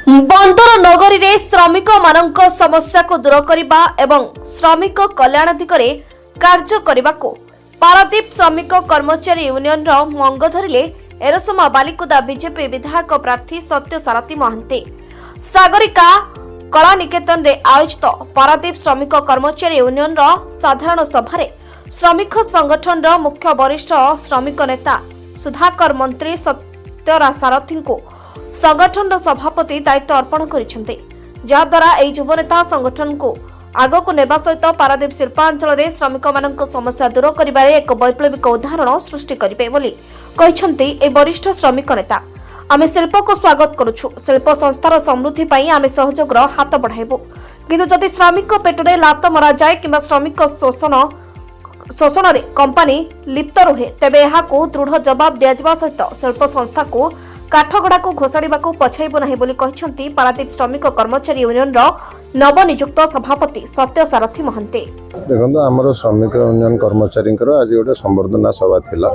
बंदर नगरी रे श्रमिक मानक समस्या को दूर करने एवं श्रमिक कल्याण दिगरे कार्य करने को पारादीप श्रमिक कर्मचारी यूनियन मंग धरिले एरसमा बालिकुदा बीजेपी विधायक प्रार्थी सत्य सारथी महांती सागरिका कला निकेतन रे आयोजित पारादीप श्रमिक कर्मचारी यूनियन साधारण सभा श्रमिक संगठन मुख्य वरिष्ठ श्रमिक नेता सुधाकर मंत्री सत्य सारथी को संगठन सभापति दायित्व अर्पण करिसेंते जहाद्वारा एई युव नेता संगठन को आगो को नेबा सहित पारादीप शिल्पांचल रे श्रमिक मानक समस्या दूर करिबारे एक वैप्लविक उदाहरण सृष्टि करिबे बोली कहिसेंते ए वरिष्ठ श्रमिक नेता। आमे शिल्प को स्वागत करूछु, शिल्प संस्थार समृद्धि पई आमे सहयोगर हाथ बढ़ाइबो, किंतु जदि श्रमिक पेटरे लात मरा जाय किंबा श्रमिक शोषण रे कंपनी लिप्त रहे तेबे एहाको दृढ़ जवाब दिया जिबा सहित शिल्प संस्था को काठगड़ा को घोषाड़ा को पछाइबो नाही बोली कहिसेंती पारादीप श्रमिक कर्मचारी यूनियन नवनियुक्त सभापति सत्य सारथी महांती। देखो आमर श्रमिक यूनियन कर्मचारी आज गोटे संबर्धना सभा थिला।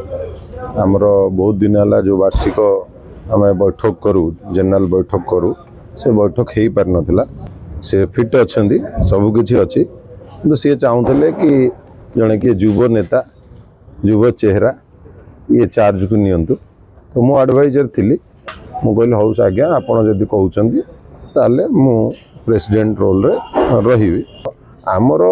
आमर बहुत दिन है जो वार्षिक आम बैठक करूँ जेनेल बैठक करूँ से बैठक हो पार नाला से फिट अच्छा सबकि अच्छी तो सी चाहूले कि जड़े किए युव नेता युव चेहरा ये चार्ज को नियंतु तो मु एडवाइजर थी मु कहली हौस आज्ञा आपड़ जदि कहते ताले मु प्रेसिडेंट रोल रे रही आमर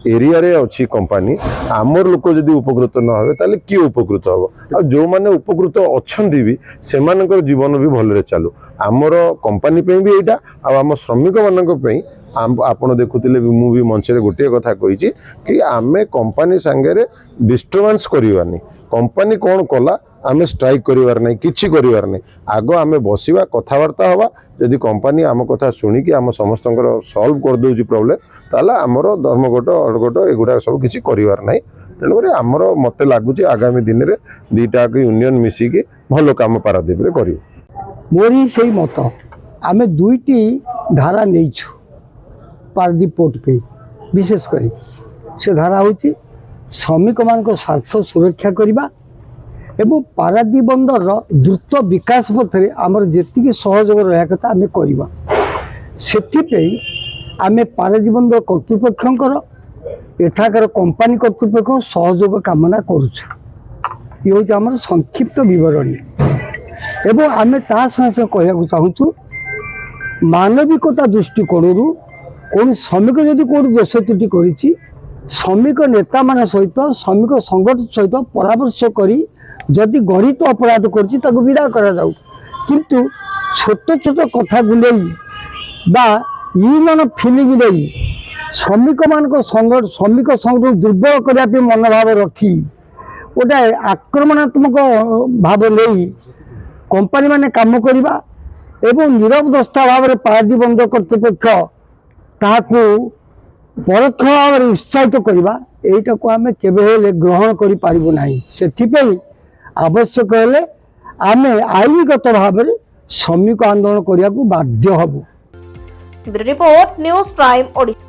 एरिया रे अच्छी कंपनी आमर लोक जदि उपकृत न हो ताले किए उपकृत हम आ जो मैंने उपकृत अच्छा भी से जीवन भी भलरे चलू आमर कंपनी भी यहाँ आम श्रमिक मानक आपड़ देखुले मु भी मंच रे गोटे कथा कही कि आमे कंपनी सांगे डिस्टर्बांस करवानी कंपनी कौन कला आमे स्ट्राइक करिवार नहीं किछि करिवार नहीं आगो आमे बसिवा कथावार्ता हवा जदि कंपनी आम कथा शुणिकी आम समस्त सल्व कर दउछि प्रॉब्लम ताला आमर धर्मघट अड़घट एगुड़ा सब किछि करिवार नहीं तेणुकर आमर मते लागुछि आगामी दिन रे दीटा यूनियन मिसिकी भलो काम पारादीप रे करियो। मोरी सेही मत आमे दुईटी धारा नेइछु पारादीप पोर्ट पे विशेष करी से धारा होछि श्रमिक मानक स्वार्थ सुरक्षा करिबा एवं पारादीप बंदर द्रुत विकास पथरे आमर जेतिकी सहयोग रहा कथा आमे करिबा सेथिपई आमे पारादीप बंदर कर्तृपक्षंकर एठाकर कंपनी कर्तृपक्ष सहयोग कामना करूछु। ये होछि आमर संक्षिप्त विवरणी एवं आमे ता संगे कहया चाहूछु मानविकता दृष्टिकोण कौन श्रमिक जदि कौन दोष त्रुटि करिछि श्रमिक नेता मान सहित श्रमिक संगठन सहित परामर्श करी जदि गणित अपराध करछि ताको विदा करा जाऊ, किंतु छोट छोट कथा गुलेई बा यूनियन फिलिंग नहीं श्रमिक मानक श्रमिक संगठन दुर्बल करने मनोभाव रखी गोटे आक्रमणात्मक भाव नहीं कंपनी माने काम करवा एवं नीरव दस्ता भाव में पारादीप बंदर कर्तृपक्ष ताकू परोक्ष भाव में उत्साहित करवा यहीटा को आम के ग्रहण कर आवश्यक हेले आमे आईनगत भाव में श्रमिक आंदोलन करने को बाध्य हबु। Report news prime Odisha.